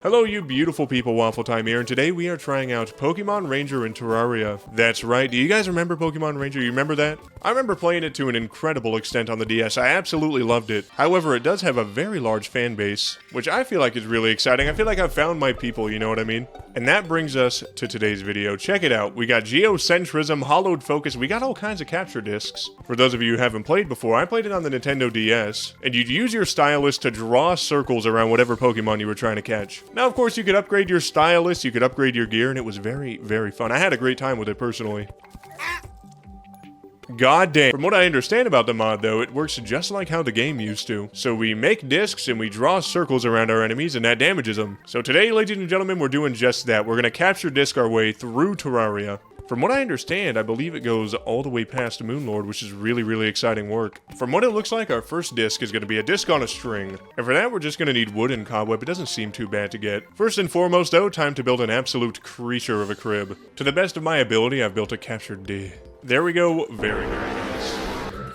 Hello you beautiful people, WaffleTime here, and today we are trying out Pokémon Ranger in Terraria. That's right, do you guys remember Pokémon Ranger? You remember that? I remember playing it to an incredible extent on the DS. I absolutely loved it. However, it does have a very large fan base, which I feel like is really exciting. I feel like I've found my people, you know what I mean? And that brings us to today's video. Check it out. We got geocentrism, hollowed focus, we got all kinds of capture discs. For those of you who haven't played before, I played it on the Nintendo DS, and you'd use your stylus to draw circles around whatever Pokemon you were trying to catch. Now, of course, you could upgrade your stylus, you could upgrade your gear, and it was very, very fun. I had a great time with it personally. God damn. From what I understand about the mod, though, it works just like how the game used to. So we make discs and we draw circles around our enemies, and that damages them. So today, ladies and gentlemen, we're doing just that. We're gonna capture disc our way through Terraria. From what I understand, I believe it goes all the way past Moonlord, which is really, really exciting work. From what it looks like, our first disc is going to be a disc on a string. And for that, we're just going to need wood and cobweb. It doesn't seem too bad to get. First and foremost, though, time to build an absolute creature of a crib. To the best of my ability, I've built a captured D. There we go. Very, very nice.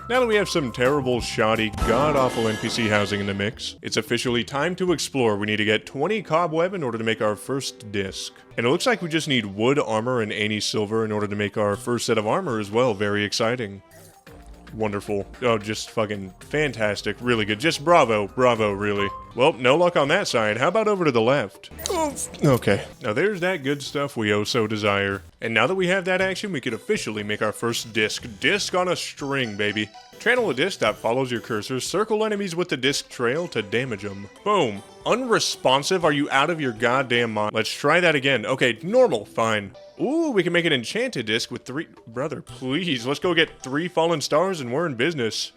Now that we have some terrible, shoddy, god-awful NPC housing in the mix, it's officially time to explore. We need to get 20 cobweb in order to make our first disc. And it looks like we just need wood, armor, and 80 silver in order to make our first set of armor as well. Very exciting. Wonderful. Oh, just fucking fantastic. Really good. Just bravo. Bravo, really. Well, no luck on that side. How about over to the left? Okay. Now there's that good stuff we oh so desire. And now that we have that action, we can officially make our first disc. Disc on a string, baby. Channel a disc that follows your cursor. Circle enemies with the disc trail to damage them. Boom. Unresponsive? Are you out of your goddamn mind? Let's try that again. Okay, normal. Fine. Ooh, we can make an enchanted disc with 3... Brother, please. Let's go get 3 fallen stars and we're in business.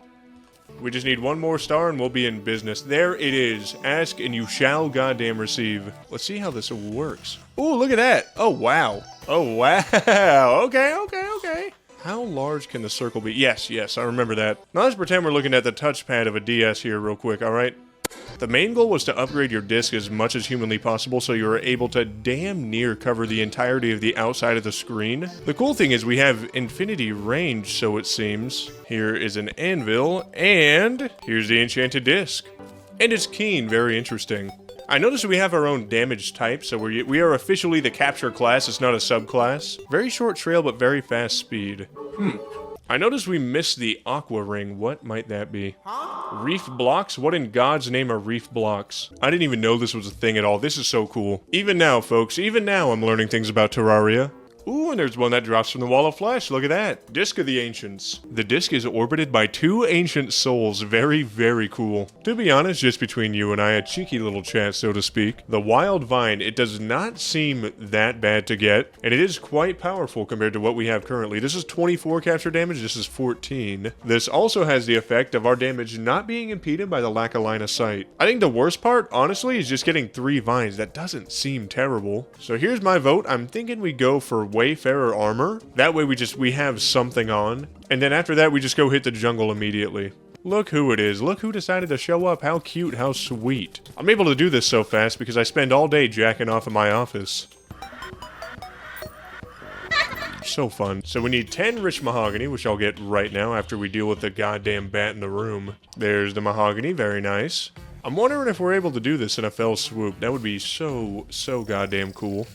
We just need 1 more star and we'll be in business. There it is. Ask and you shall goddamn receive. Let's see how this works. Ooh, look at that. Oh, wow. Oh, wow. Okay. How large can the circle be? Yes, I remember that. Now let's pretend we're looking at the touchpad of a DS here real quick, alright? The main goal was to upgrade your disc as much as humanly possible so you were able to damn near cover the entirety of the outside of the screen. The cool thing is we have infinity range, so it seems. Here is an anvil, and here's the enchanted disc. And it's keen, very interesting. I noticed we have our own damage type, so we are officially the capture class, it's not a subclass. Very short trail, but very fast speed. I noticed we missed the aqua ring. What might that be? Reef blocks? What in God's name are reef blocks? I didn't even know this was a thing at all. This is so cool. Even now, folks, even now I'm learning things about Terraria. Ooh, and there's one that drops from the wall of flesh. Look at that. Disc of the Ancients. The disc is orbited by 2 ancient souls. Very, very cool. To be honest, just between you and I, a cheeky little chat, so to speak. The Wild Vine, it does not seem that bad to get, and it is quite powerful compared to what we have currently. This is 24 capture damage, this is 14. This also has the effect of our damage not being impeded by the lack of line of sight. I think the worst part, honestly, is just getting 3 vines. That doesn't seem terrible. So here's my vote. I'm thinking we go for Wayfarer armor. That way we have something on. And then after that, we just go hit the jungle immediately. Look who it is. Look who decided to show up. How cute, how sweet. I'm able to do this so fast because I spend all day jacking off in my office. So fun. So we need 10 rich mahogany, which I'll get right now after we deal with the goddamn bat in the room. There's the mahogany. Very nice. I'm wondering if we're able to do this in a fell swoop. That would be so goddamn cool.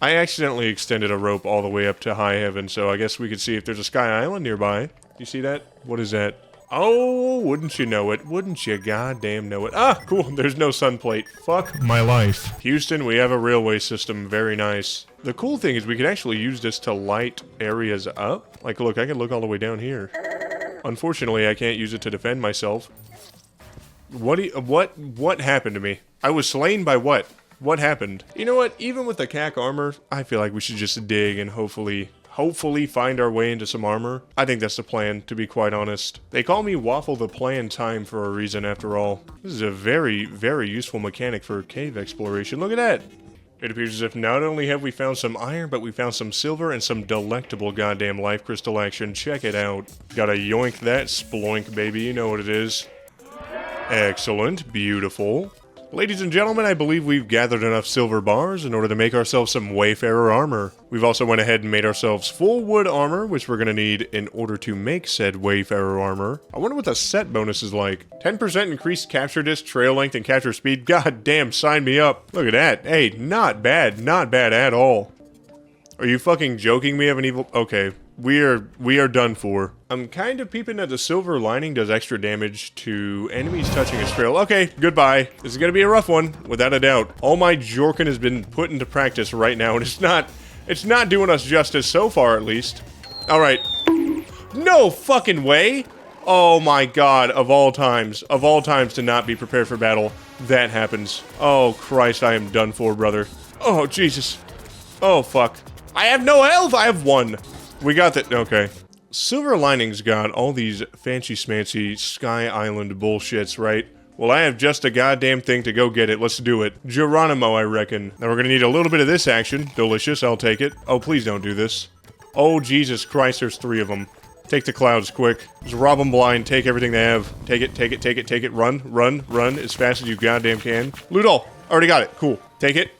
I accidentally extended a rope all the way up to high heaven, so I guess we could see if there's a sky island nearby. You see that? What is that? Oh, wouldn't you know it? Wouldn't you goddamn know it? Ah, cool. There's no sun plate. Fuck my life. Houston, we have a railway system. Very nice. The cool thing is we can actually use this to light areas up. Like, look, I can look all the way down here. Unfortunately, I can't use it to defend myself. What happened to me? I was slain by what? What happened? You know what? Even with the CAC armor, I feel like we should just dig and hopefully find our way into some armor. I think that's the plan, to be quite honest. They call me Waffle the Plantime for a reason, after all. This is a very, very useful mechanic for cave exploration. Look at that! It appears as if not only have we found some iron, but we found some silver and some delectable goddamn life crystal action. Check it out. Gotta yoink that sploink, baby. You know what it is. Excellent. Beautiful. Ladies and gentlemen, I believe we've gathered enough silver bars in order to make ourselves some Wayfarer armor. We've also went ahead and made ourselves full wood armor, which we're going to need in order to make said Wayfarer armor. I wonder what the set bonus is like. 10% increased capture disc, trail length, and capture speed. God damn, sign me up. Look at that. Hey, not bad at all. Are you fucking joking me? Have an evil... Okay, we are done for. I'm kind of peeping that the silver lining does extra damage to enemies touching its trail. Okay, goodbye. This is gonna be a rough one, without a doubt. All my jorking has been put into practice right now, and it's not doing us justice so far, at least. All right. No fucking way! Oh my god, of all times to not be prepared for battle, that happens. Oh Christ, I am done for, brother. Oh Jesus. Oh fuck. I have no health! I have one. We got that. Okay. Silver Lining's got all these fancy-smancy Sky Island bullshits, right? Well, I have just a goddamn thing to go get it. Let's do it. Geronimo, I reckon. Now we're gonna need a little bit of this action. Delicious, I'll take it. Oh, please don't do this. Oh, Jesus Christ, there's 3 of them. Take the clouds, quick. Just rob them blind, take everything they have. Take it. Run as fast as you goddamn can. Loot all. Already got it. Cool. Take it.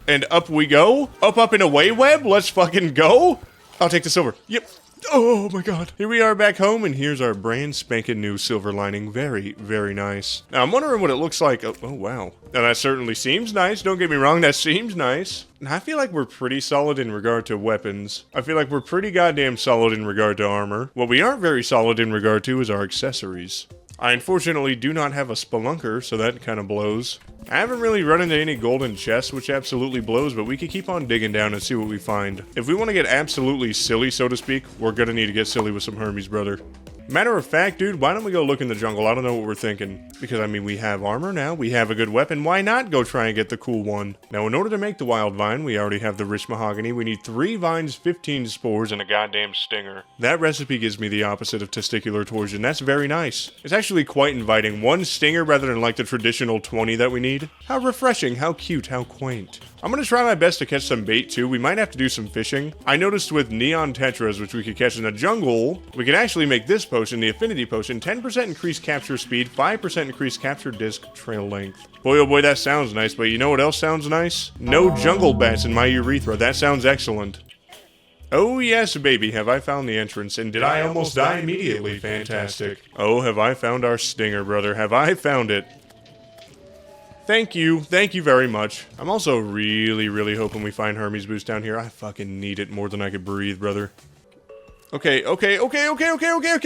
And up we go. Up and away, web. Let's fucking go. I'll take the silver. Yep. Oh my god. Here we are back home, and here's our brand spanking new silver lining. Very, very nice. Now, I'm wondering what it looks like. Oh, wow. Now, that certainly seems nice. Don't get me wrong, that seems nice. I feel like we're pretty solid in regard to weapons. I feel like we're pretty goddamn solid in regard to armor. What we aren't very solid in regard to is our accessories. I unfortunately do not have a spelunker, so that kind of blows. I haven't really run into any golden chests, which absolutely blows, but we can keep on digging down and see what we find. If we want to get absolutely silly, so to speak, we're gonna need to get silly with some Hermes, brother. Matter of fact, dude, why don't we go look in the jungle? I don't know what we're thinking. Because, I mean, we have armor now, we have a good weapon, why not go try and get the cool one? Now, in order to make the wild vine, we already have the rich mahogany. We need 3 vines, 15 spores, and a goddamn stinger. That recipe gives me the opposite of testicular torsion. That's very nice. It's actually quite inviting. 1 stinger rather than like the traditional 20 that we need. How refreshing, how cute, how quaint. I'm gonna try my best to catch some bait too. We might have to do some fishing. I noticed with neon tetras, which we could catch in the jungle, we can actually make this potion, the affinity potion, 10% increased capture speed, 5% increased capture disc trail length. Boy oh boy, that sounds nice, but you know what else sounds nice? No jungle bats in my urethra. That sounds excellent. Oh yes, baby, have I found the entrance, and did I almost die immediately? Fantastic. Oh, have I found our stinger, brother. Have I found it? Thank you very much. I'm also really hoping we find Hermes boost down here. I fucking need it more than I could breathe, brother. Okay.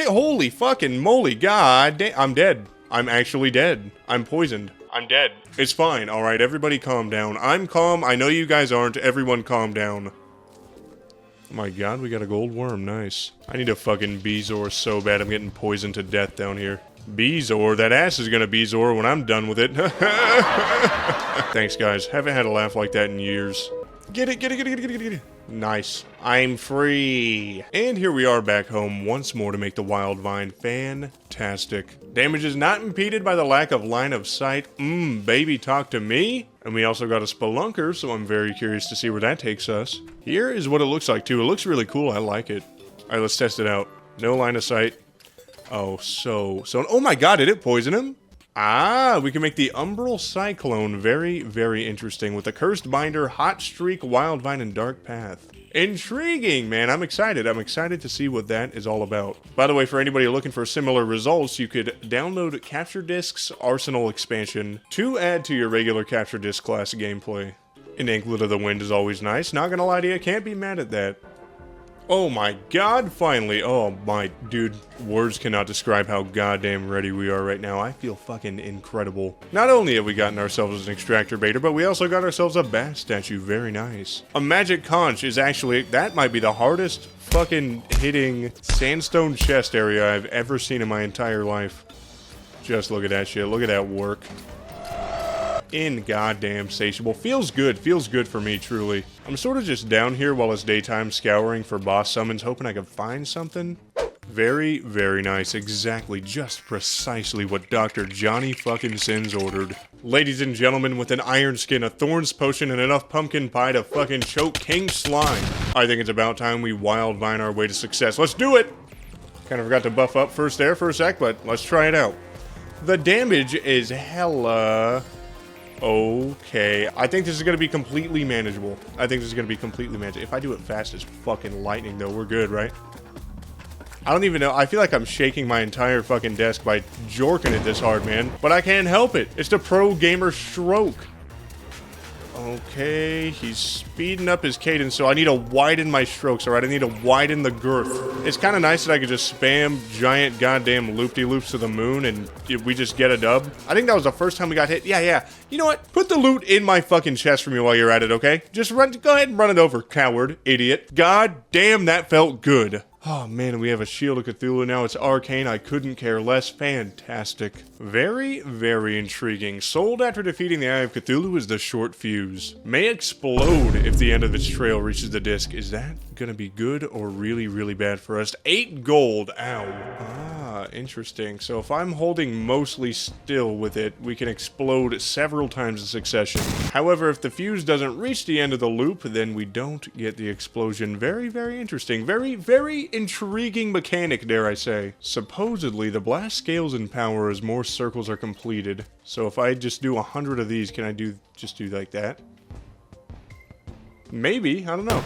Holy fucking moly, god damn. I'm dead. I'm actually dead. I'm poisoned. I'm dead. It's fine, alright, everybody calm down. I'm calm, I know you guys aren't. Everyone calm down. Oh my god, we got a gold worm, nice. I need a fucking Beezor so bad. I'm getting poisoned to death down here. Beezor, that ass is gonna Beezor when I'm done with it. Thanks, guys. Haven't had a laugh like that in years. Get it. Nice. I'm free. And here we are back home once more to make the wild vine. Fantastic. Damage is not impeded by the lack of line of sight. Baby, talk to me. And we also got a spelunker, so I'm very curious to see where that takes us. Here is what it looks like, too. It looks really cool. I like it. All right, let's test it out. No line of sight. Oh, oh my god, did it poison him? Ah, we can make the Umbral Cyclone. Very interesting. With the Cursed Binder, Hot Streak, Wild Vine, and Dark Path. Intriguing, man. I'm excited. I'm excited to see what that is all about. By the way, for anybody looking for similar results, you could download Capture Disc's Arsenal expansion to add to your regular Capture Disc class gameplay. An Anklet of the Wind is always nice. Not gonna lie to you, can't be mad at that. Oh my god, finally. Oh my, dude, words cannot describe how goddamn ready we are right now. I feel fucking incredible. Not only have we gotten ourselves an extractor baiter, but we also got ourselves a bat statue. Very nice. A magic conch is actually, that might be the hardest fucking hitting sandstone chest area I've ever seen in my entire life. Just look at that shit. Look at that work. In goddamn satiable. Feels good for me, truly. I'm sort of just down here while it's daytime scouring for boss summons, hoping I could find something. Very nice. Exactly, just precisely what Dr. Johnny fucking Sins ordered. Ladies and gentlemen, with an iron skin, a thorns potion, and enough pumpkin pie to fucking choke King Slime, I think it's about time we wild vine our way to success. Let's do it! Kind of forgot to buff up first there for a sec, but let's try it out. The damage is hella Okay, I think this is gonna be completely manageable. If I do it fast as fucking lightning, though, we're good, right? I don't even know. I feel like I'm shaking my entire fucking desk by jorking it this hard, man. But I can't help it. It's the pro gamer stroke. Okay, he's speeding up his cadence, so I need to widen my strokes, alright? I need to widen the girth. It's kind of nice that I could just spam giant goddamn loop-de-loops to the moon and we just get a dub. I think that was the first time we got hit. Yeah. You know what? Put the loot in my fucking chest for me while you're at it, okay? Just go ahead and run it over, coward, idiot. God damn, that felt good. Oh man, we have a Shield of Cthulhu now. It's arcane. I couldn't care less. Fantastic. Very, very intriguing. Sold after defeating the Eye of Cthulhu is the short fuse. May explode if the end of its trail reaches the disc. Is that gonna be good or really, really bad for us? 8 gold. Ow. Interesting. So if I'm holding mostly still with it, we can explode several times in succession. However, if the fuse doesn't reach the end of the loop, then we don't get the explosion. Very, very interesting. Very, very intriguing mechanic, dare I say. Supposedly, the blast scales in power as more circles are completed. So if I just do 100 of these, can I just do like that? Maybe. I don't know.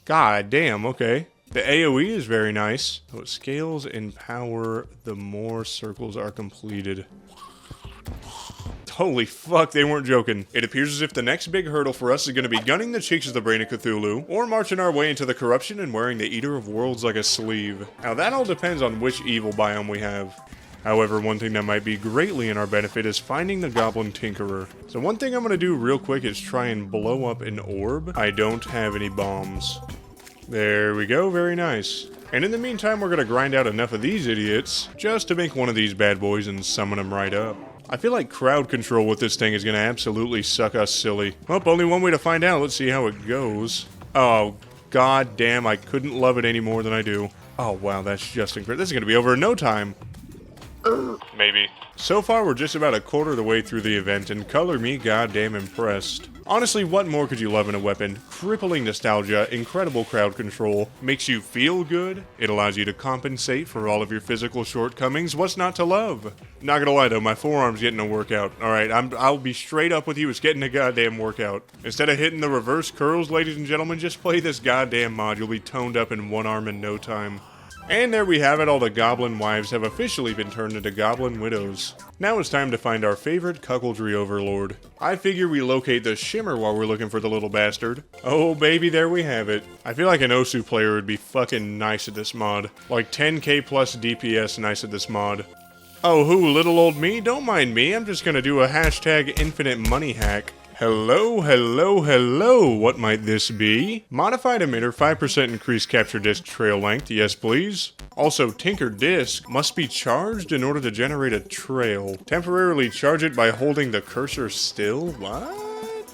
God damn, okay. The AoE is very nice. So it scales in power the more circles are completed. Holy fuck, they weren't joking. It appears as if the next big hurdle for us is going to be gunning the cheeks of the Brain of Cthulhu, or marching our way into the corruption and wearing the Eater of Worlds like a sleeve. Now that all depends on which evil biome we have. However, one thing that might be greatly in our benefit is finding the Goblin Tinkerer. So one thing I'm going to do real quick is try and blow up an orb. I don't have any bombs. There we go, very nice. And in the meantime, we're gonna grind out enough of these idiots just to make one of these bad boys and summon them right up. I feel like crowd control with this thing is gonna absolutely suck us silly. Well, only one way to find out. Let's see how it goes. Oh, god damn, I couldn't love it any more than I do. Oh wow, that's just incredible. This is gonna be over in no time. Maybe. So far, we're just about a quarter of the way through the event, and color me goddamn impressed. Honestly, what more could you love in a weapon? Crippling nostalgia, incredible crowd control, makes you feel good, it allows you to compensate for all of your physical shortcomings. What's not to love? Not gonna lie though, my forearm's getting a workout. Alright, I'll be straight up with you, it's getting a goddamn workout. Instead of hitting the reverse curls, ladies and gentlemen, just play this goddamn mod. You'll be toned up in one arm in no time. And there we have it, all the goblin wives have officially been turned into goblin widows. Now it's time to find our favorite cuckoldry overlord. I figure we locate the Shimmer while we're looking for the little bastard. Oh baby, there we have it. I feel like an Osu player would be fucking nice at this mod. Like 10k plus DPS nice at this mod. Oh who, little old me? Don't mind me, I'm just gonna do a hashtag infinite money hack. Hello, what might this be? Modified emitter, 5% increased capture disc trail length, yes please. Also, Tinker disc must be charged in order to generate a trail. Temporarily charge it by holding the cursor still? What?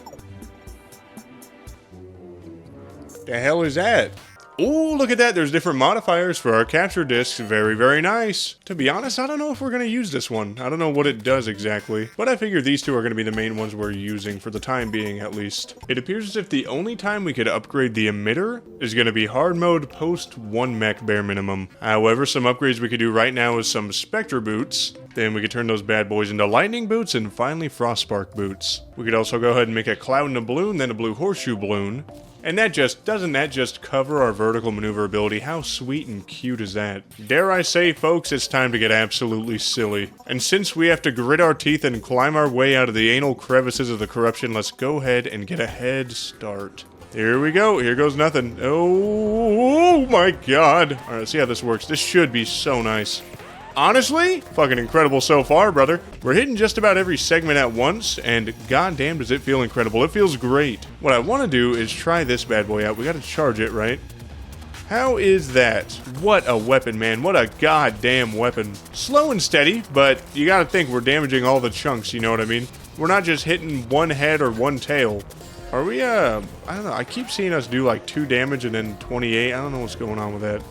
The hell is that? Ooh, look at that, there's different modifiers for our capture discs. Very, very nice. To be honest, I don't know if we're gonna use this one. I don't know what it does exactly, but I figure these two are gonna be the main ones we're using for the time being, at least. It appears as if the only time we could upgrade the emitter is gonna be hard mode post 1 mech bare minimum. However, some upgrades we could do right now is some Spectre boots. Then we could turn those bad boys into lightning boots and finally frostspark boots. We could also go ahead and make a cloud and a balloon, then a blue horseshoe balloon. And doesn't that just cover our vertical maneuverability? How sweet and cute is that? Dare I say, folks, it's time to get absolutely silly. And since we have to grit our teeth and climb our way out of the anal crevices of the corruption, let's go ahead and get a head start. Here we go, here goes nothing. Oh my god. Alright, let's see how this works. This should be so nice. Honestly, fucking incredible so far, brother. We're hitting just about every segment at once, and goddamn does it feel incredible. It feels great. What I want to do is try this bad boy out. We gotta charge it, right? How is that? What a weapon, man. What a goddamn weapon. Slow and steady, but you gotta think we're damaging all the chunks, you know what I mean? We're not just hitting one head or one tail. Are we, I don't know. I keep seeing us do like 2 damage and then 28. I don't know what's going on with that.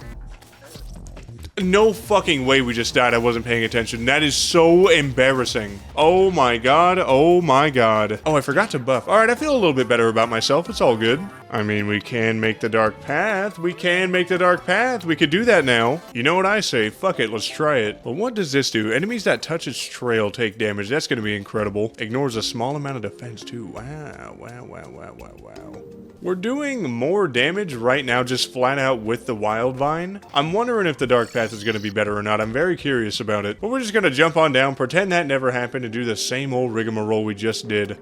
No fucking way we just died. I wasn't paying attention. That is so embarrassing. Oh my god. Oh my god. Oh, I forgot to buff. Alright, I feel a little bit better about myself. It's all good. I mean, we can make the dark path. We can make the dark path. We could do that now. You know what I say? Fuck it. Let's try it. But what does this do? Enemies that touch its trail take damage. That's going to be incredible. Ignores a small amount of defense too. Wow. Wow, wow, wow, wow, wow. We're doing more damage right now just flat out with the Wild Vine. I'm wondering if the Dark Path is going to be better or not. I'm very curious about it. But we're just going to jump on down, pretend that never happened, and do the same old rigmarole we just did.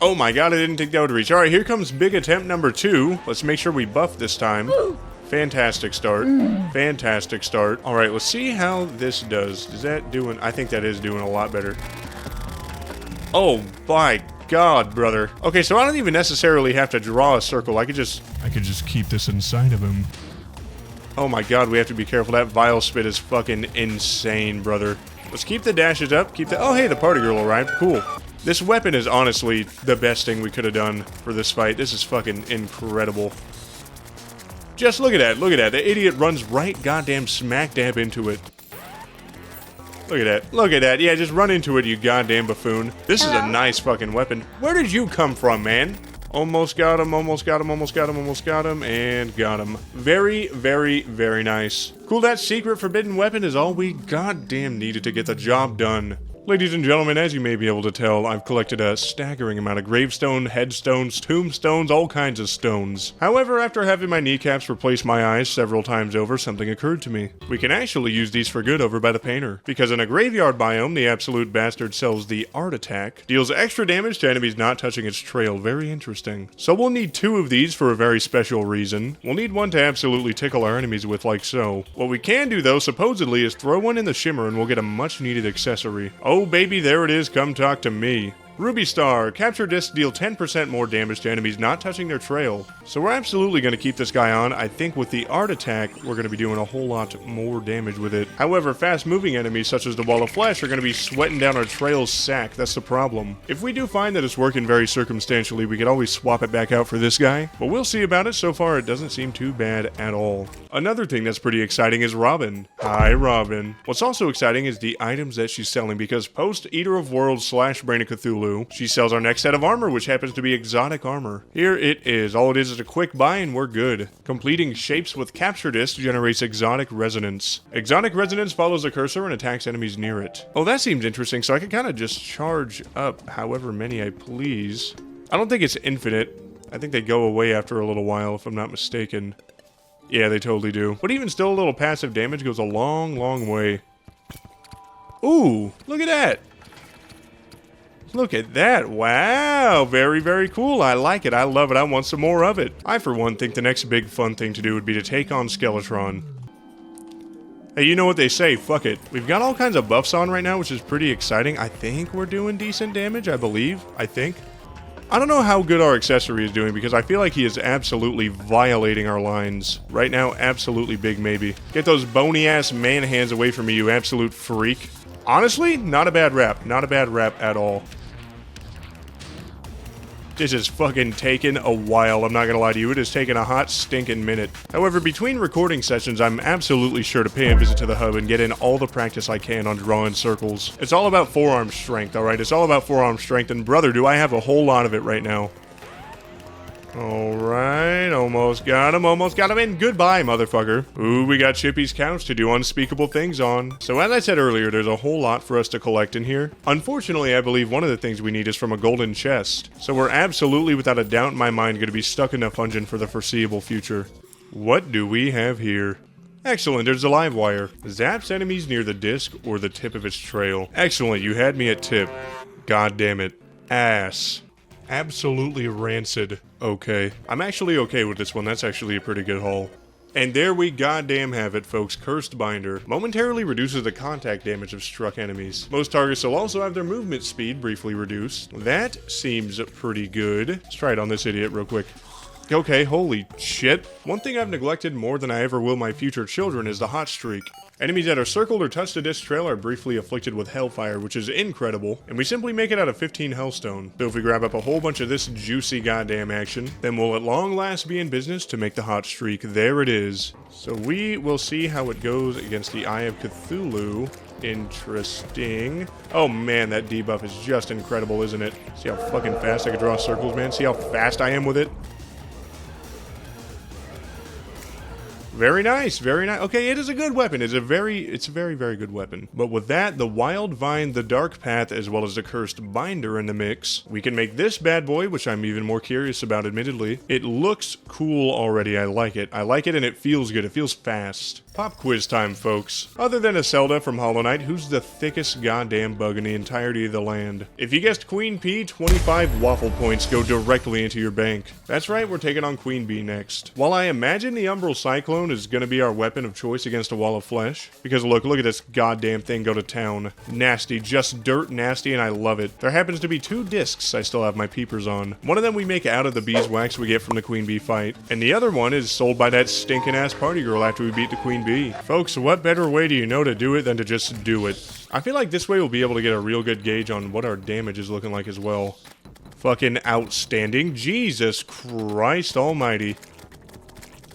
Oh my god, I didn't think that would reach. Alright, here comes big attempt number 2. Let's make sure we buff this time. Fantastic start. Fantastic start. Alright, let's see how this does. Is that doing... I think that is doing a lot better. Oh my god, brother. Okay, so I don't even necessarily have to draw a circle. I could just keep this inside of him. Oh my god, we have to be careful. That Vile Spit is fucking insane, brother. Let's keep the dashes up. Keep the... Oh, hey, the party girl arrived. Cool. This weapon is honestly the best thing we could have done for this fight. This is fucking incredible. Just look at that. Look at that. The idiot runs right goddamn smack dab into it. Look at that. Look at that. Yeah, just run into it, you goddamn buffoon. This is a nice fucking weapon. Where did you come from, man? Almost got him, almost got him, almost got him, almost got him, and got him. Very, very, very nice. Cool, that secret forbidden weapon is all we goddamn needed to get the job done. Ladies and gentlemen, as you may be able to tell, I've collected a staggering amount of gravestone, headstones, tombstones, all kinds of stones. However, after having my kneecaps replace my eyes several times over, something occurred to me. We can actually use these for good over by the painter. Because in a graveyard biome, the absolute bastard sells the Art Attack, deals extra damage to enemies not touching its trail. Very interesting. So we'll need 2 of these for a very special reason. We'll need one to absolutely tickle our enemies with like so. What we can do though, supposedly, is throw one in the Shimmer and we'll get a much needed accessory. Oh baby, there it is, come talk to me. Ruby Star, capture discs deal 10% more damage to enemies not touching their trail. So we're absolutely going to keep this guy on. I think with the Art Attack, we're going to be doing a whole lot more damage with it. However, fast-moving enemies such as the Wall of Flesh are going to be sweating down our trail's sack. That's the problem. If we do find that it's working very circumstantially, we could always swap it back out for this guy. But we'll see about it. So far, it doesn't seem too bad at all. Another thing that's pretty exciting is Robin. Hi, Robin. What's also exciting is the items that she's selling, because post Eater of Worlds / Brain of Cthulhu, she sells our next set of armor, which happens to be exotic armor. Here it is. All it is a quick buy and we're good. Completing shapes with capture disc generates exotic resonance. Exotic resonance follows a cursor and attacks enemies near it. Oh, that seems interesting, so I can kind of just charge up however many I please. I don't think it's infinite. I think they go away after a little while, if I'm not mistaken. Yeah, they totally do. But even still, a little passive damage goes a long, long way. Ooh, look at that. Look at that. Wow. Very, very cool. I like it. I love it. I want some more of it. I, for one, think the next big fun thing to do would be to take on Skeletron. Hey, you know what they say. Fuck it. We've got all kinds of buffs on right now, which is pretty exciting. I think we're doing decent damage, I believe. I think. I don't know how good our accessory is doing, because I feel like he is absolutely violating our lines. Right now, absolutely big maybe. Get those bony-ass man hands away from me, you absolute freak. Honestly, not a bad rap. Not a bad rap at all. This is fucking taken a while, I'm not gonna lie to you. It has taken a hot stinking minute. However, between recording sessions, I'm absolutely sure to pay a visit to the hub and get in all the practice I can on drawing circles. It's all about forearm strength, alright? It's all about forearm strength, and brother, do I have a whole lot of it right now. Alright, almost got him, and goodbye, motherfucker. Ooh, we got Chippy's couch to do unspeakable things on. So as I said earlier, there's a whole lot for us to collect in here. Unfortunately, I believe one of the things we need is from a golden chest. So we're absolutely, without a doubt in my mind, going to be stuck in a dungeon for the foreseeable future. What do we have here? Excellent, there's a live wire. Zaps enemies near the disc or the tip of its trail. Excellent, you had me at tip. God damn it. Ass. Absolutely rancid. Okay. I'm actually okay with this one. That's actually a pretty good haul. And there we goddamn have it, folks. Cursed Binder. Momentarily reduces the contact damage of struck enemies. Most targets will also have their movement speed briefly reduced. That seems pretty good. Let's try it on this idiot real quick. Okay, holy shit. One thing I've neglected more than I ever will my future children is the hot streak. Enemies that are circled or touch the disc trail are briefly afflicted with hellfire, which is incredible, and we simply make it out of 15 hellstone. So if we grab up a whole bunch of this juicy goddamn action, then we'll at long last be in business to make the hot streak. There it is. So we will see how it goes against the Eye of Cthulhu. Interesting. Oh man, that debuff is just incredible, isn't it? See how fucking fast I can draw circles, man? See how fast I am with it? Very nice, very nice. Okay, it is a good weapon. It's a very, very good weapon. But with that, the Wild Vine, the Dark Path, as well as the Cursed Binder in the mix, we can make this bad boy, which I'm even more curious about, admittedly. It looks cool already. I like it. I like it, and it feels good. It feels fast. Pop quiz time, folks. Other than a Zelda from Hollow Knight, who's the thickest goddamn bug in the entirety of the land? If you guessed Queen P, 25 waffle points go directly into your bank. That's right, we're taking on Queen Bee next. While I imagine the Umbral Cyclone is going to be our weapon of choice against a wall of flesh, because look at this goddamn thing go to town. Nasty, just dirt nasty, and I love it. There happens to be 2 discs I still have my peepers on. One of them we make out of the beeswax we get from the Queen Bee fight, and the other one is sold by that stinking ass party girl after we beat the Queen Bee. Folks, what better way do you know to do it than to just do it? I feel like this way we'll be able to get a real good gauge on what our damage is looking like as well. Fucking outstanding. Jesus Christ almighty.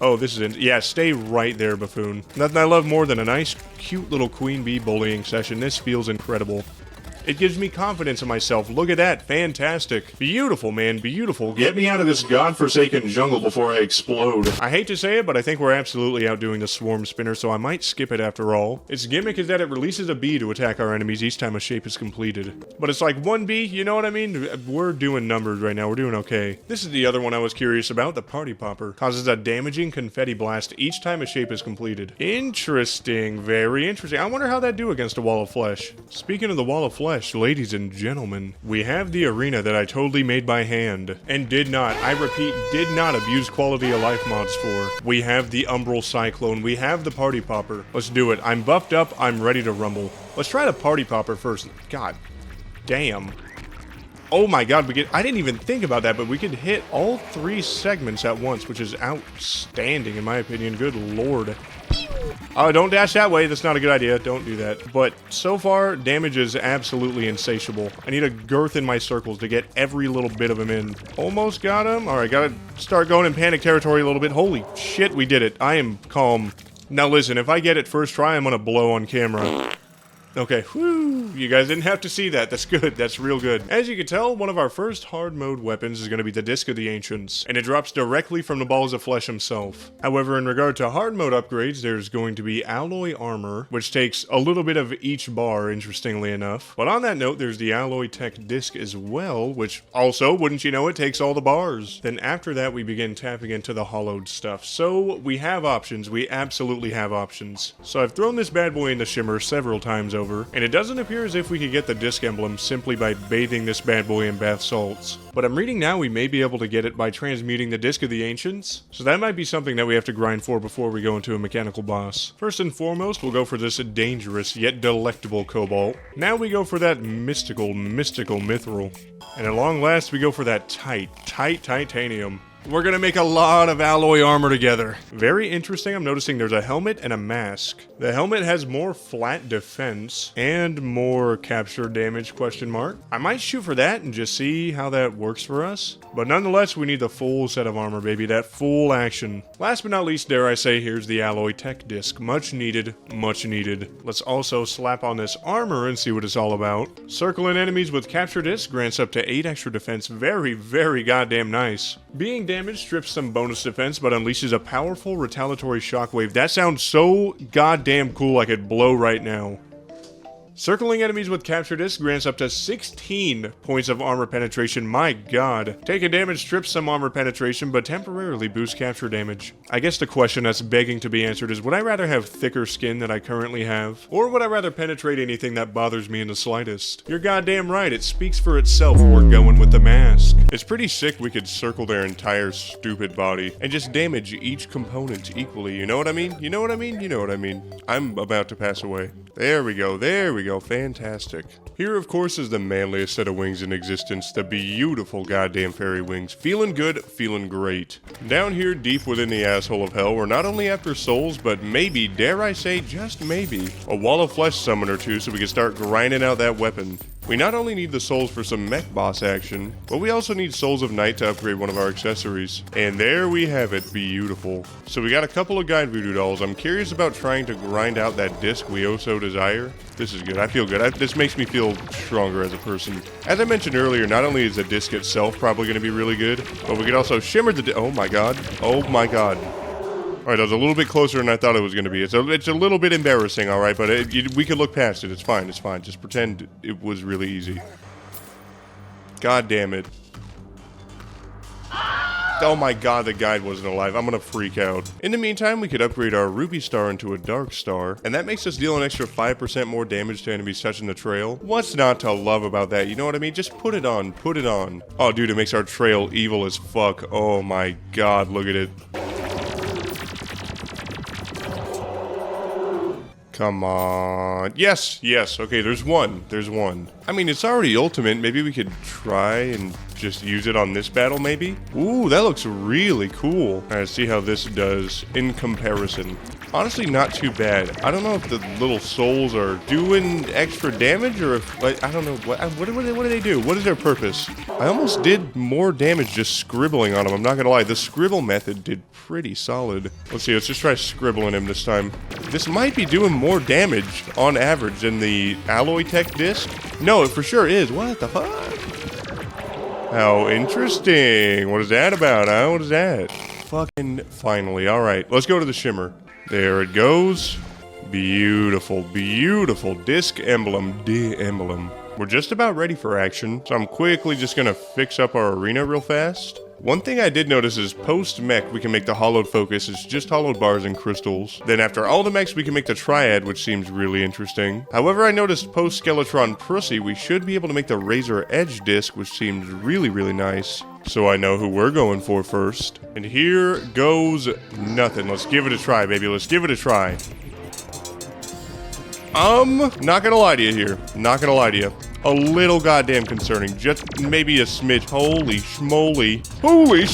Oh, this is yeah, stay right there, buffoon. Nothing I love more than a nice, cute little Queen Bee bullying session. This feels incredible. It gives me confidence in myself. Look at that. Fantastic. Beautiful, man. Beautiful. Get me out of this godforsaken jungle before I explode. I hate to say it, but I think we're absolutely outdoing the Swarm Spinner, so I might skip it after all. Its gimmick is that it releases a bee to attack our enemies each time a shape is completed. But it's like 1 bee, you know what I mean? We're doing numbers right now. We're doing okay. This is the other one I was curious about, the Party Popper. Causes a damaging confetti blast each time a shape is completed. Interesting. Very interesting. I wonder how that do against a wall of flesh. Speaking of the wall of flesh, ladies and gentlemen, we have the arena that I totally made by hand and did not, I repeat, did not abuse quality of life mods for. We have the Umbral Cyclone, we have the Party Popper. Let's do it. I'm buffed up, I'm ready to rumble. Let's try the Party Popper first. God damn. Oh my god, I didn't even think about that, but we could hit all 3 segments at once, which is outstanding in my opinion. Good lord. Oh, don't dash that way. That's not a good idea. Don't do that. But so far, damage is absolutely insatiable. I need a girth in my circles to get every little bit of him in. Almost got him. All right, gotta start going in panic territory a little bit. Holy shit, we did it. I am calm. Now listen, if I get it first try, I'm gonna blow on camera. Okay, whew, you guys didn't have to see that. That's good, that's real good. As you can tell, one of our first hard mode weapons is going to be the Disc of the Ancients, and it drops directly from the Balls of Flesh himself. However, in regard to hard mode upgrades, there's going to be Alloy Armor, which takes a little bit of each bar, interestingly enough. But on that note, there's the Alloy Tech Disc as well, which also, wouldn't you know it, takes all the bars. Then after that, we begin tapping into the hollowed stuff. So, we have options, we absolutely have options. So I've thrown this bad boy into Shimmer several times over, and it doesn't appear as if we could get the disc emblem simply by bathing this bad boy in bath salts. But I'm reading now we may be able to get it by transmuting the Disc of the Ancients, so that might be something that we have to grind for before we go into a mechanical boss. First and foremost, we'll go for this dangerous yet delectable cobalt. Now we go for that mystical mithril. And at long last, we go for that tight titanium. We're gonna make a lot of alloy armor together. Very interesting, I'm noticing there's a helmet and a mask. The helmet has more flat defense and more capture damage, question mark. I might shoot for that and just see how that works for us. But nonetheless, we need the full set of armor, baby, that full action. Last but not least, dare I say, here's the alloy tech disc. Much needed, much needed. Let's also slap on this armor and see what it's all about. Circling enemies with capture disc grants up to 8 extra defense. Very, very goddamn nice. Being damage strips some bonus defense, but unleashes a powerful retaliatory shockwave. That sounds so goddamn cool I could blow right now. Circling enemies with capture disc grants up to 16 points of armor penetration. My god. Taking damage strips some armor penetration, but temporarily boosts capture damage. I guess the question that's begging to be answered is, would I rather have thicker skin than I currently have? Or would I rather penetrate anything that bothers me in the slightest? You're goddamn right, it speaks for itself. We're going with the mask. It's pretty sick we could circle their entire stupid body and just damage each component equally, you know what I mean? You know what I mean? You know what I mean. I'm about to pass away. There we go, there we go. go. Fantastic. Here, of course, is the manliest set of wings in existence. The beautiful goddamn fairy wings. Feeling good, feeling great. Down here, deep within the asshole of hell, we're not only after souls, but maybe, dare I say, just maybe, a wall of flesh summon or two so we can start grinding out that weapon. We not only need the souls for some mech boss action, but we also need souls of night to upgrade one of our accessories. And there we have it, beautiful. So we got a couple of guide voodoo dolls. I'm curious about trying to grind out that disc we oh so desire. This is good. I feel good. This makes me feel stronger as a person. As I mentioned earlier, not only is the disc itself probably going to be really good, but we could also shimmer the oh my god. Oh my god. Alright, that was a little bit closer than I thought it was going to be. It's a little bit embarrassing, alright, but we could look past it. It's fine, it's fine. Just pretend it was really easy. God damn it. Oh my god, the guide wasn't alive. I'm gonna freak out. In the meantime, we could upgrade our Ruby Star into a Dark Star, and that makes us deal an extra 5% more damage to enemies touching the trail. What's not to love about that? You know what I mean? Just put it on. Put it on. Oh, dude, it makes our trail evil as fuck. Oh my god, look at it. Come on. Yes, yes. Okay, there's one. There's one. I mean, it's already ultimate. Maybe we could try and just use it on this battle, maybe? Ooh, that looks really cool. All right, see how this does in comparison. Honestly, not too bad. I don't know if the little souls are doing extra damage or if, like, I don't know. What do they do? What is their purpose? I almost did more damage just scribbling on them. I'm not gonna lie. The scribble method did pretty solid. Let's see. Let's just try scribbling him this time. This might be doing more damage on average than the alloy tech disc. No, it for sure is. What the fuck? How interesting. What is that about, huh? What is that? Fucking finally. All right. Let's go to the shimmer. There it goes. Beautiful, beautiful disc emblem, emblem. We're just about ready for action, so I'm quickly just gonna fix up our arena real fast. One thing I did notice is post-mech we can make the hollowed focus. It's just hollowed bars and crystals. Then after all the mechs we can make the triad, which seems really interesting. However, I noticed post-Skeletron Prissy we should be able to make the razor edge disc, which seems really, really nice. So I know who we're going for first. And here goes nothing. Let's give it a try, baby. Let's give it a try. Not gonna lie to you here. Not gonna lie to you. A little goddamn concerning. Just maybe a smidge. Holy schmoly. Holy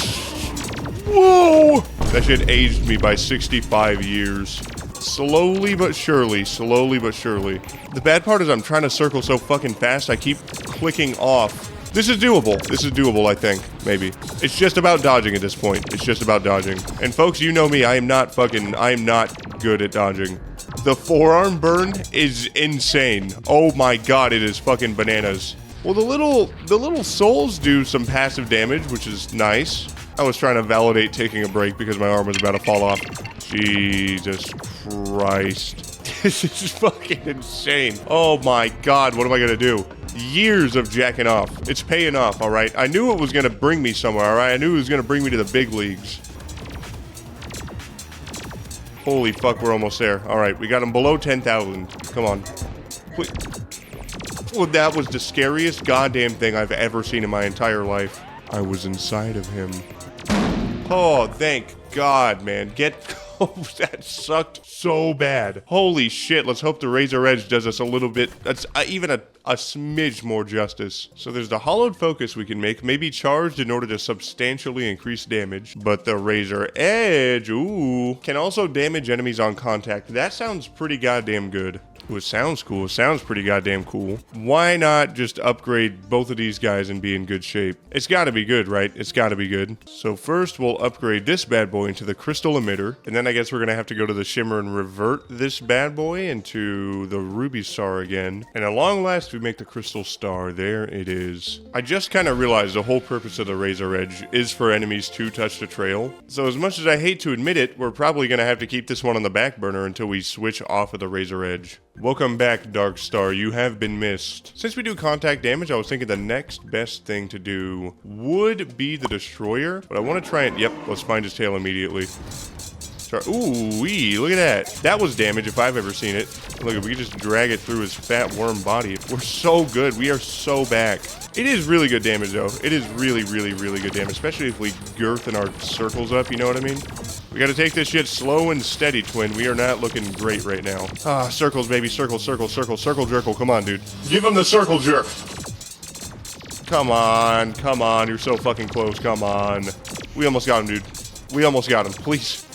whoa! That shit aged me by 65 years. Slowly but surely. Slowly but surely. The bad part is I'm trying to circle so fucking fast I keep clicking off. This is doable. This is doable, I think. Maybe. It's just about dodging at this point. It's just about dodging. And folks, you know me. I am not good at dodging. The forearm burn is insane. Oh my god, it is fucking bananas. Well, the little souls do some passive damage, which is nice. I was trying to validate taking a break because my arm was about to fall off. Jesus Christ. This is fucking insane. Oh my god, what am I gonna do? Years of jacking off. It's paying off, alright? I knew it was gonna bring me somewhere, alright? I knew it was gonna bring me to the big leagues. Holy fuck, we're almost there. Alright, we got him below 10,000. Come on. Wait. Well, that was the scariest goddamn thing I've ever seen in my entire life. I was inside of him. Oh, thank God, man. Oh, that sucked so bad. Holy shit, let's hope the Razor Edge does us a little bit, that's even a smidge more justice. So there's the hollowed focus we can make, maybe charged in order to substantially increase damage. But the Razor Edge, ooh, can also damage enemies on contact. That sounds pretty goddamn good. Ooh, it sounds cool. It sounds pretty goddamn cool. Why not just upgrade both of these guys and be in good shape? It's gotta be good, right? It's gotta be good. So first, we'll upgrade this bad boy into the crystal emitter. And then I guess we're gonna have to go to the shimmer and revert this bad boy into the ruby star again. And at long last, we make the crystal star. There it is. I just kind of realized the whole purpose of the Razor Edge is for enemies to touch the trail. So as much as I hate to admit it, we're probably gonna have to keep this one on the back burner until we switch off of the Razor Edge. Welcome back, Dark Star. You have been missed. Since we do contact damage, I was thinking the next best thing to do would be the Destroyer, but I want to try it. Yep, let's find his tail immediately. Ooh-wee, look at that. That was damage if I've ever seen it. Look, we can just drag it through his fat worm body. We're so good. We are so back. It is really good damage, though. It is really, really, really good damage, especially if we girthen our circles up, you know what I mean? We gotta take this shit slow and steady, twin. We are not looking great right now. Ah, circles, baby. Circle, circle, circle, circle jerkle. Come on, dude. Give him the circle jerk. Come on. Come on. You're so fucking close. Come on. We almost got him, dude. We almost got him. Please.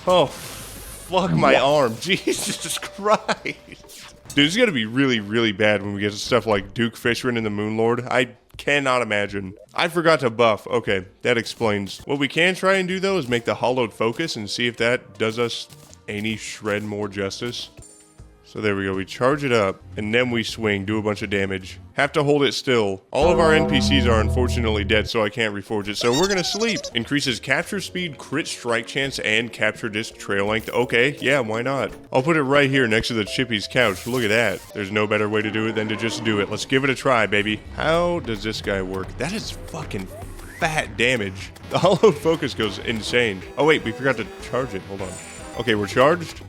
Oh, fuck my arm. Jesus Christ. Dude, it's gonna be really, really bad when we get to stuff like Duke Fishron and the Moon Lord. I cannot imagine. I forgot to buff. Okay, that explains. What we can try and do, though, is make the hollowed focus and see if that does us any shred more justice. So there we go. We charge it up, and then we swing, do a bunch of damage. Have to hold it still. All of our NPCs are unfortunately dead, so I can't reforge it. So we're gonna sleep. Increases capture speed, crit strike chance, and capture disc trail length. Okay, yeah, why not? I'll put it right here next to the Chippy's couch. Look at that. There's no better way to do it than to just do it. Let's give it a try, baby. How does this guy work? That is fucking fat damage. The hollow focus goes insane. Oh wait, we forgot to charge it. Hold on. Okay, we're charged.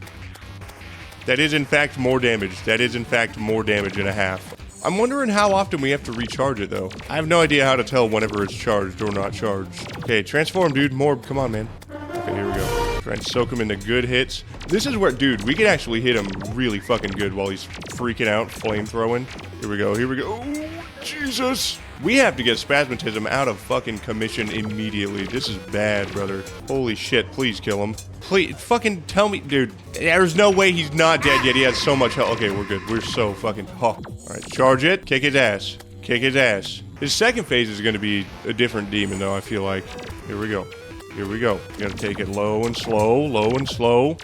That is in fact more damage. That is in fact more damage and a half. I'm wondering how often we have to recharge it though. I have no idea how to tell whenever it's charged or not charged. Okay, transform, dude. Morb, come on, man. Okay, here we go. Try and soak him into good hits. This is where, dude, we can actually hit him really fucking good while he's freaking out, flame throwing. Here we go, here we go. Oh, Jesus. We have to get Spasmatism out of fucking commission immediately. This is bad, brother. Holy shit, please kill him. Please, fucking tell me, dude. There's no way he's not dead yet. He has so much health. Okay, we're good. We're so fucking... Oh. Alright, charge it. Kick his ass. Kick his ass. His second phase is going to be a different demon, though, I feel like. Here we go. Here we go. You gotta take it low and slow, low and slow.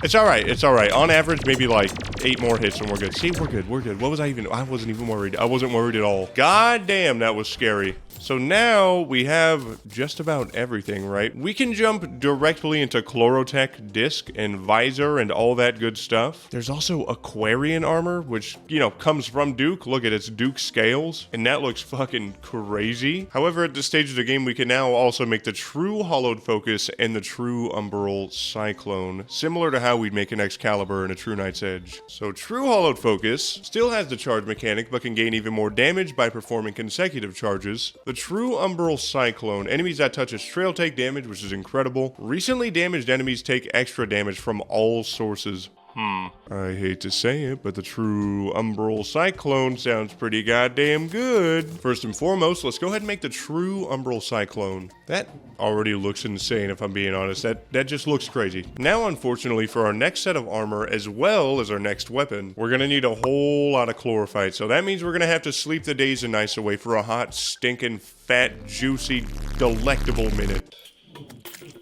It's alright, it's alright. On average, maybe like 8 more hits and we're good. See, we're good, we're good. What was I even... I wasn't even worried. I wasn't worried at all. God damn, that was scary. So now we have just about everything, right? We can jump directly into Chlorotech disc and visor and all that good stuff. There's also Aquarian armor, which, you know, comes from Duke. Look at its Duke scales, and that looks fucking crazy. However, at this stage of the game, we can now also make the true hollowed focus and the true umbral cyclone, similar to how we'd make an Excalibur and a true Knight's Edge. So true hollowed focus still has the charge mechanic, but can gain even more damage by performing consecutive charges. The true umbral cyclone, enemies that touch its trail take damage, which is incredible. Recently damaged enemies take extra damage from all sources. I hate to say it, but the true umbral cyclone sounds pretty goddamn good. First and foremost, let's go ahead and make the true umbral cyclone. That already looks insane, if I'm being honest. That just looks crazy. Now, unfortunately, for our next set of armor, as well as our next weapon, we're gonna need a whole lot of chlorophyte. So that means we're gonna have to sleep the days and nights away for a hot, stinking, fat, juicy, delectable minute.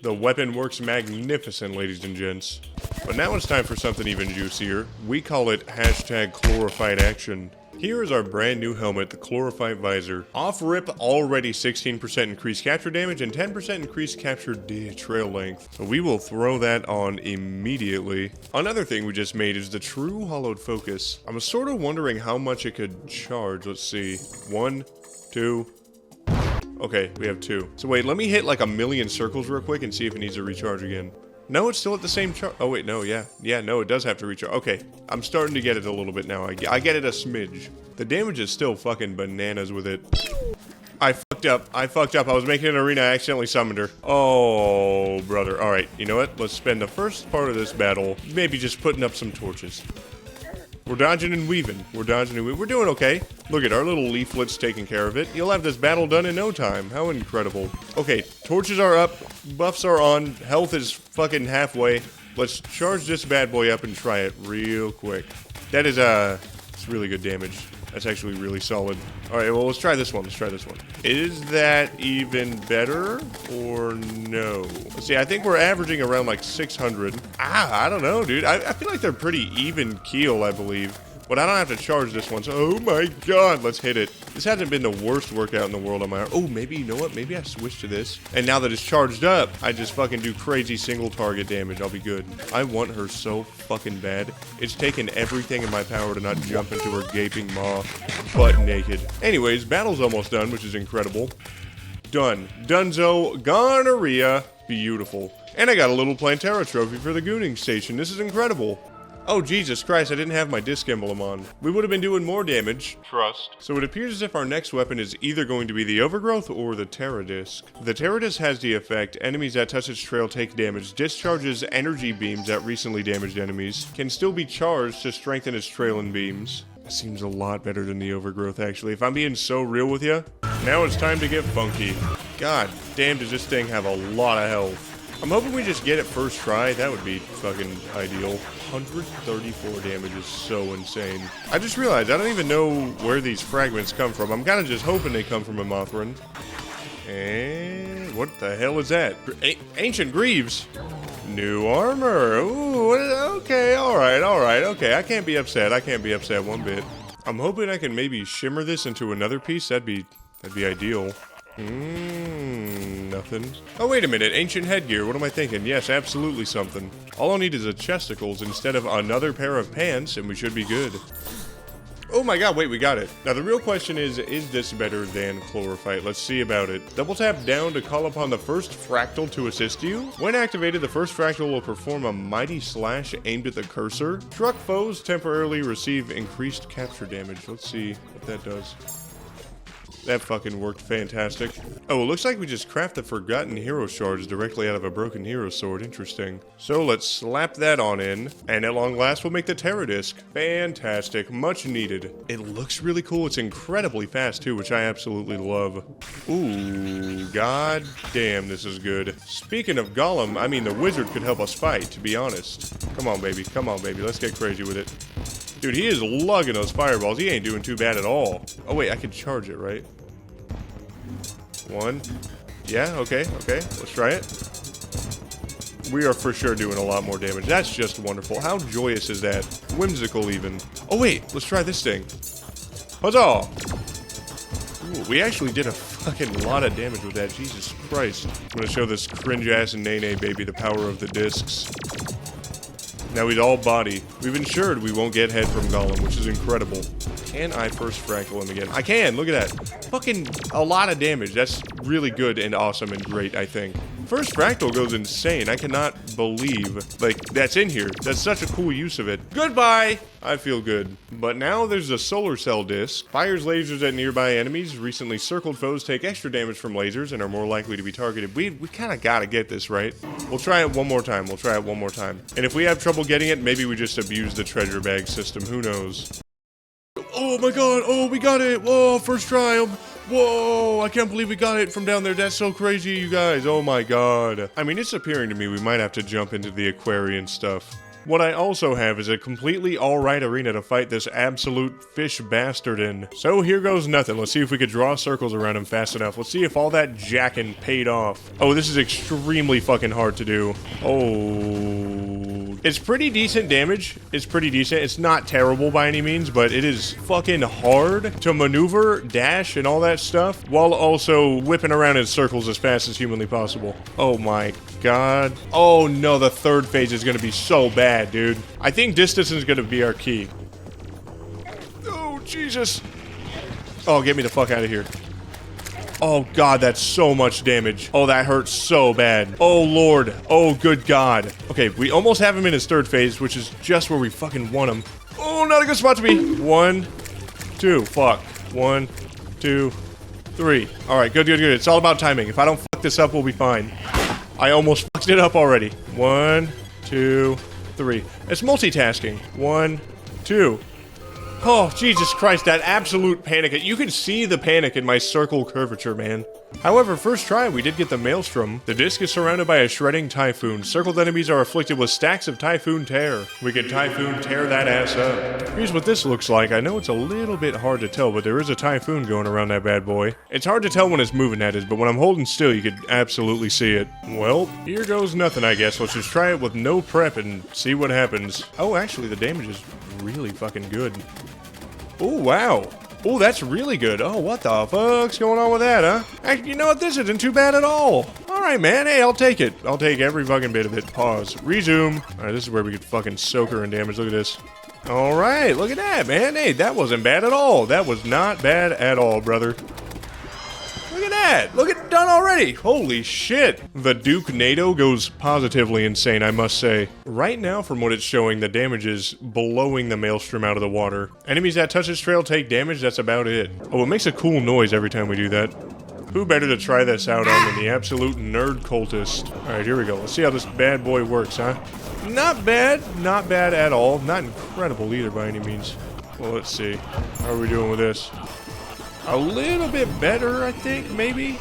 The weapon works magnificent, ladies and gents. But now it's time for something even juicier. We call it #chlorophyte action. Here is our brand new helmet, the Chlorophyte Visor. Off rip, already 16% increased capture damage and 10% increased capture trail length. So we will throw that on immediately. Another thing we just made is the true hollowed focus. I'm sort of wondering how much it could charge. Let's see. 1, 2... Okay, we have 2. So wait, let me hit like 1,000,000 circles real quick and see if it needs to recharge again. No, it's still at the same charge. Oh wait, no, yeah. Yeah, no, it does have to recharge. Okay, I'm starting to get it a little bit now. I get it a smidge. The damage is still fucking bananas with it. I fucked up. I was making an arena, I accidentally summoned her. Oh, brother. Alright, you know what? Let's spend the first part of this battle maybe just putting up some torches. We're dodging and weaving. We're dodging and weaving. We're doing okay. Look at our little leaflets taking care of it. You'll have this battle done in no time. How incredible. Okay, torches are up. Buffs are on. Health is fucking halfway. Let's charge this bad boy up and try it real quick. That is, it's really good damage. That's actually really solid. Alright, well, let's try this one. Let's try this one. Is that even better or no? Let's see, I think we're averaging around like 600. I don't know, dude. I feel like they're pretty even keel, I believe. But I don't have to charge this one, so oh my god, let's hit it. This hasn't been the worst workout in the world on my arm. Oh, maybe, you know what? Maybe I switch to this. And now that it's charged up, I just fucking do crazy single target damage. I'll be good. I want her so fucking bad. It's taken everything in my power to not jump into her gaping maw, butt naked. Anyways, battle's almost done, which is incredible. Done. Dunzo. Gonorrhea. Beautiful. And I got a little Plantera trophy for the gooning station. This is incredible. Oh, Jesus Christ, I didn't have my disc emblem on. We would have been doing more damage. Trust. So it appears as if our next weapon is either going to be the Overgrowth or the Terra Disc. The Terra Disc has the effect, enemies that touch its trail take damage, discharges energy beams at recently damaged enemies, can still be charged to strengthen its trail and beams. That seems a lot better than the Overgrowth, actually. If I'm being so real with you, now it's time to get funky. God damn, does this thing have a lot of health. I'm hoping we just get it first try. That would be fucking ideal. 134 damage is so insane. I just realized I don't even know where these fragments come from. I'm kind of just hoping they come from a Mothrin. And what the hell is that? Ancient Greaves. New armor. Ooh, okay, alright, okay. I can't be upset. I can't be upset one bit. I'm hoping I can maybe shimmer this into another piece. That'd be ideal. Nothing. Oh, wait a minute. Ancient headgear. What am I thinking? Yes, absolutely something. All I'll need is a chesticles instead of another pair of pants, and we should be good. Oh my god, wait, we got it. Now, the real question is this better than Chlorophyte? Let's see about it. Double tap down to call upon the first fractal to assist you. When activated, the first fractal will perform a mighty slash aimed at the cursor. Struck foes temporarily receive increased capture damage. Let's see what that does. That fucking worked fantastic. Oh, it looks like we just craft the Forgotten Hero Shards directly out of a Broken Hero Sword. Interesting. So let's slap that on in, and at long last we'll make the Terra Disc. Fantastic. Much needed. It looks really cool. It's incredibly fast too, which I absolutely love. Ooh, god damn, this is good. Speaking of Golem, I mean the wizard could help us fight, to be honest. Come on, baby. Come on, baby. Let's get crazy with it. Dude, he is lugging those fireballs. He ain't doing too bad at all. Oh, wait, I can charge it, right? One. Yeah, okay. Let's try it. We are for sure doing a lot more damage. That's just wonderful. How joyous is that? Whimsical, even. Oh, wait, let's try this thing. Huzzah! Ooh, we actually did a fucking lot of damage with that. Jesus Christ. I'm gonna show this cringe-ass Nene baby the power of the discs. Now he's all body. We've ensured we won't get head from Golem, which is incredible. Can I first fractal him again? I can! Look at that. Fucking a lot of damage. That's really good and awesome and great, I think. First fractal goes insane. I cannot believe, like, that's in here. That's such a cool use of it. Goodbye! I feel good. But now there's a solar cell disc. Fires lasers at nearby enemies. Recently circled foes take extra damage from lasers and are more likely to be targeted. We kind of gotta get this, right? We'll try it one more time. And if we have trouble getting it, maybe we just abuse the treasure bag system. Who knows? Oh my god! Oh, we got it! Whoa, first try! Whoa, I can't believe we got it from down there. That's so crazy, you guys. Oh my god. I mean, it's appearing to me we might have to jump into the Aquarian stuff. What I also have is a completely alright arena to fight this absolute fish bastard in. So here goes nothing. Let's see if we could draw circles around him fast enough. Let's see if all that jacking paid off. Oh, this is extremely fucking hard to do. Oh. It's pretty decent damage. It's pretty decent. It's not terrible by any means, but it is fucking hard to maneuver, dash, and all that stuff, while also whipping around in circles as fast as humanly possible. Oh my god. Oh no, the third phase is gonna be so bad, dude. I think distance is gonna be our key. Oh, Jesus. Oh, get me the fuck out of here. Oh god, that's so much damage. Oh, that hurts so bad. Oh lord. Oh good god. Okay, we almost have him in his third phase, which is just where we fucking want him. Oh, not a good spot to be. 1, 2, fuck. 1, 2, 3. Alright, good. It's all about timing. If I don't fuck this up, we'll be fine. I almost fucked it up already. 1, 2, 3. It's multitasking. 1, 2. Oh, Jesus Christ, that absolute panic. You can see the panic in my circle curvature, man. However, first try, we did get the Maelstrom. The disc is surrounded by a shredding Typhoon. Circled enemies are afflicted with stacks of Typhoon Tear. We can Typhoon tear that ass up. Here's what this looks like. I know it's a little bit hard to tell, but there is a Typhoon going around that bad boy. It's hard to tell when it's moving, that is, but when I'm holding still, you could absolutely see it. Well, here goes nothing, I guess. Let's just try it with no prep and see what happens. Oh, actually, the damage is really fucking good. Oh, wow. Oh, that's really good. Oh, what the fuck's going on with that, huh? Actually, you know what? This isn't too bad at all. All right, man. Hey, I'll take it. I'll take every fucking bit of it. Pause. Resume. All right, this is where we could fucking soak her in damage. Look at this. All right, look at that, man. Hey, that wasn't bad at all. That was not bad at all, brother. Look at that. Look at it done already. Holy shit. The Duke NATO goes positively insane, I must say. Right now, from what it's showing, the damage is blowing the maelstrom out of the water. Enemies that touch its trail take damage, that's about it. Oh, it makes a cool noise every time we do that. Who better to try this out on than the absolute nerd cultist? Alright, here we go. Let's see how this bad boy works, huh? Not bad. Not bad at all. Not incredible either by any means. Well, let's see. How are we doing with this? A little bit better, I think, maybe?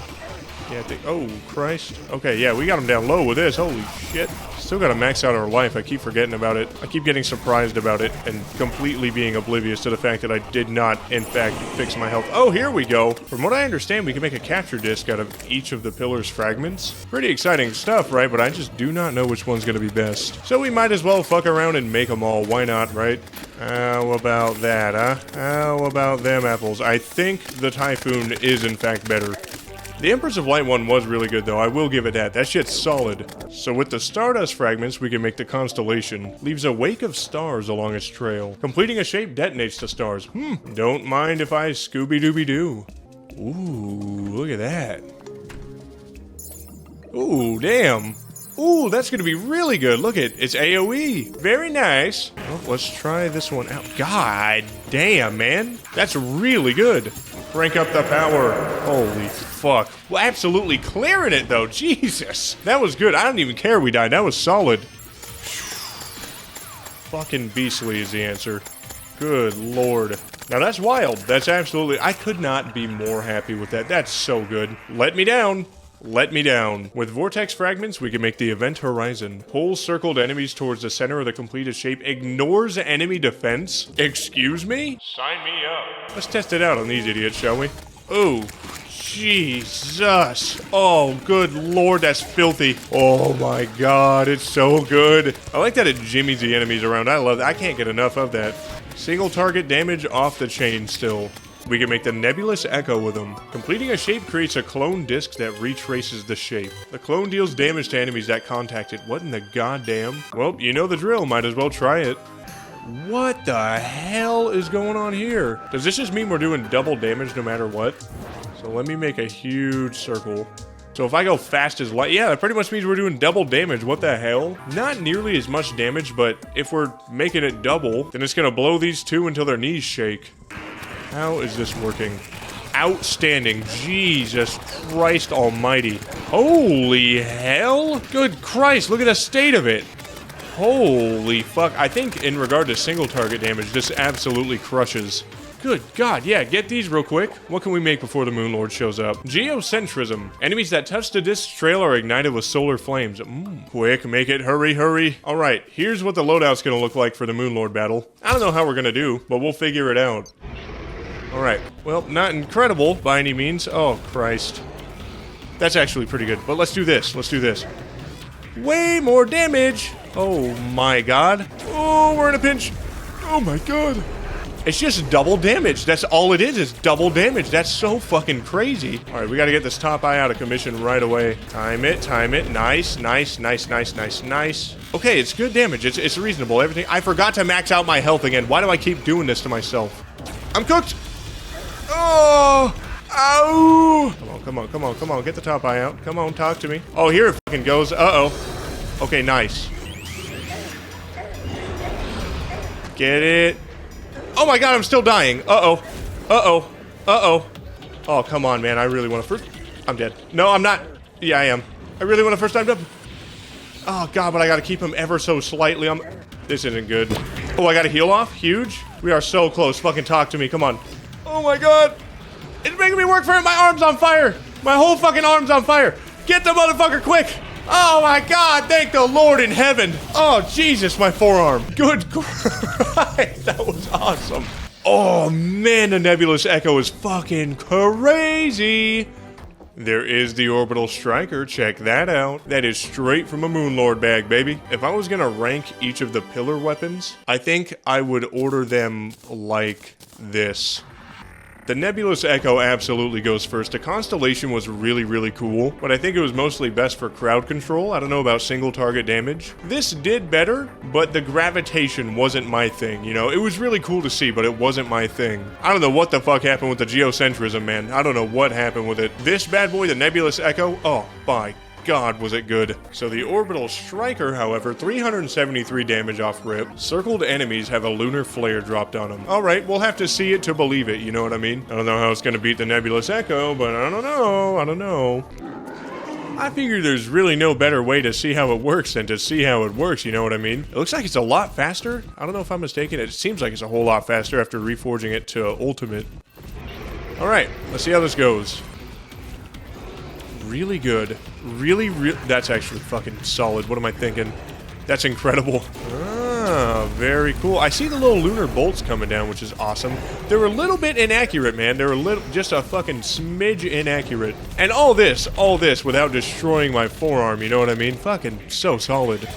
Yeah, I think... Oh, Christ. Okay, yeah, we got him down low with this. Holy shit. Still gotta max out our life. I keep forgetting about it. I keep getting surprised about it and completely being oblivious to the fact that I did not, in fact, fix my health. Oh, here we go. From what I understand, we can make a capture disc out of each of the pillar's fragments. Pretty exciting stuff, right? But I just do not know which one's gonna be best. So we might as well fuck around and make them all. Why not, right? How about that, huh? How about them apples? I think the Typhoon is, in fact, better. The Empress of Light one was really good, though. I will give it that. That shit's solid. So with the Stardust fragments, we can make the Constellation. Leaves a wake of stars along its trail. Completing a shape detonates the stars. Don't mind if I Scooby-Dooby-Doo. Ooh, look at that. Ooh, damn. Ooh, that's gonna be really good. Look at it's AoE. Very nice. Well, let's try this one out. God damn, man. That's really good. Crank up the power. Holy fuck. Well, absolutely clearing it, though. Jesus. That was good. I don't even care we died. That was solid. Fucking beastly is the answer. Good lord. Now, that's wild. That's absolutely... I could not be more happy with that. That's so good. Let me down. Let me down. With vortex fragments, we can make the event horizon. Pulls circled enemies towards the center of the completed shape. Ignores enemy defense. Excuse me? Sign me up. Let's test it out on these idiots, shall we? Oh, Jesus. Oh, good lord, that's filthy. Oh my god, it's so good. I like that it jimmies the enemies around. I love that. I can't get enough of that. Single target damage off the chain still. We can make the Nebulous Echo with them. Completing a shape creates a clone disc that retraces the shape. The clone deals damage to enemies that contact it. What in the goddamn? Well, you know the drill. Might as well try it. What the hell is going on here? Does this just mean we're doing double damage no matter what? So let me make a huge circle. So if I go fast as light, yeah, that pretty much means we're doing double damage. What the hell? Not nearly as much damage, but if we're making it double, then it's gonna blow these two until their knees shake. How is this working? Outstanding. Jesus Christ almighty. Holy hell? Good Christ, look at the state of it. Holy fuck. I think in regard to single target damage, this absolutely crushes. Good God, yeah, get these real quick. What can we make before the Moon Lord shows up? Geocentrism. Enemies that touch the disc trail are ignited with solar flames. Quick, make it, hurry, hurry. Alright, here's what the loadout's gonna look like for the Moon Lord battle. I don't know how we're gonna do, but we'll figure it out. Alright, well, not incredible by any means. Oh, Christ. That's actually pretty good, but let's do this. Let's do this. Way more damage! Oh my god. Oh, we're in a pinch. Oh my god. It's just double damage. That's all it is double damage. That's so fucking crazy. Alright, we gotta get this top eye out of commission right away. Time it, time it. Nice, nice, nice, nice, nice, nice. Okay, it's good damage. It's reasonable. Everything. I forgot to max out my health again. Why do I keep doing this to myself? I'm cooked! Oh! Ow! Come on, come on, come on, come on. Get the top eye out. Come on, talk to me. Oh, here it fucking goes. Uh-oh. Okay, nice. Get it. Oh my god, I'm still dying. Uh-oh. Uh-oh. Uh-oh. Oh, come on, man. I really want to first... I'm dead. No, I'm not. Yeah, I am. I really want to first time up. Oh, god, but I gotta keep him ever so slightly. This isn't good. Oh, I gotta heal off? Huge? We are so close. Fucking talk to me. Come on. Oh my god. It's making me work for it. My arm's on fire. My whole fucking arm's on fire. Get the motherfucker quick. Oh my god, thank the Lord in heaven. Oh, Jesus, my forearm. Good Christ, that was awesome. Oh man, the Nebulous Echo is fucking crazy. There is the Orbital Striker, check that out. That is straight from a Moon Lord bag, baby. If I was gonna rank each of the pillar weapons, I think I would order them like this. The Nebulous Echo absolutely goes first. The Constellation was really, really cool, but I think it was mostly best for crowd control. I don't know about single target damage. This did better, but the gravitation wasn't my thing, you know? It was really cool to see, but it wasn't my thing. I don't know what the fuck happened with the geocentrism, man. I don't know what happened with it. This bad boy, the Nebulous Echo, oh, my God, was it good. So the Orbital Striker, however, 373 damage off rip. Circled enemies have a lunar flare dropped on them. Alright, we'll have to see it to believe it, you know what I mean? I don't know how it's gonna beat the Nebulous Echo, but I don't know. I figure there's really no better way to see how it works than to see how it works, you know what I mean? It looks like it's a lot faster. I don't know if I'm mistaken. It seems like it's a whole lot faster after reforging it to Ultimate. Alright, let's see how this goes. Really good. Really, that's actually fucking solid. What am I thinking? That's incredible. Ah, very cool. I see the little lunar bolts coming down, which is awesome. They're a little bit inaccurate, man. They're just a fucking smidge inaccurate. And all this without destroying my forearm, you know what I mean? Fucking so solid.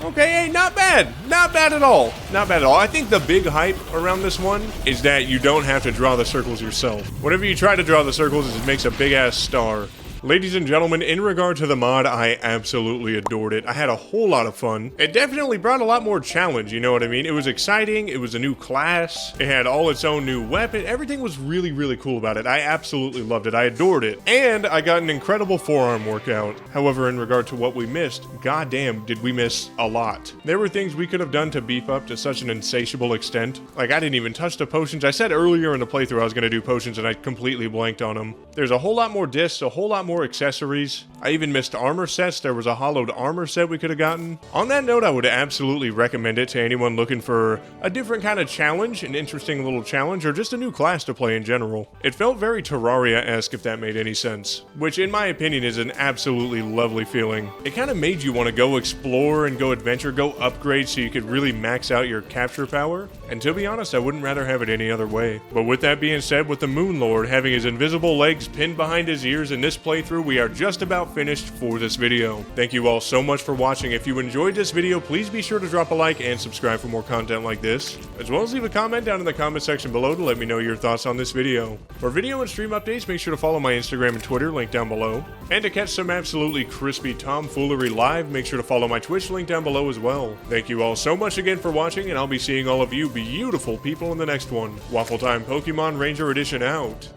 Okay, hey, not bad. Not bad at all. Not bad at all. I think the big hype around this one is that you don't have to draw the circles yourself. Whenever you try to draw the circles, it makes a big-ass star. Ladies and gentlemen, in regard to the mod, I absolutely adored it. I had a whole lot of fun. It definitely brought a lot more challenge, you know what I mean? It was exciting, it was a new class, it had all its own new weapon, everything was really, really cool about it. I absolutely loved it, I adored it. And I got an incredible forearm workout. However, in regard to what we missed, goddamn did we miss a lot. There were things we could have done to beef up to such an insatiable extent. Like, I didn't even touch the potions. I said earlier in the playthrough I was going to do potions and I completely blanked on them. There's a whole lot more discs, a whole lot more accessories. I even missed armor sets. There was a hollowed armor set we could have gotten. On that note, I would absolutely recommend it to anyone looking for a different kind of challenge, an interesting little challenge, or just a new class to play in general. It felt very Terraria-esque, if that made any sense, which in my opinion is an absolutely lovely feeling. It kind of made you want to go explore and go adventure, go upgrade so you could really max out your capture power. And to be honest, I wouldn't rather have it any other way. But with that being said, with the Moon Lord having his invisible legs pinned behind his ears in this playthrough, we are just about finished for this video. Thank you all so much for watching. If you enjoyed this video, please be sure to drop a like and subscribe for more content like this, as well as leave a comment down in the comment section below to let me know your thoughts on this video. For video and stream updates, make sure to follow my Instagram and Twitter, link down below. And to catch some absolutely crispy tomfoolery live, make sure to follow my Twitch, link down below as well. Thank you all so much again for watching, and I'll be seeing all of you beautiful people in the next one. WaffleTime Pokemon Ranger Edition out.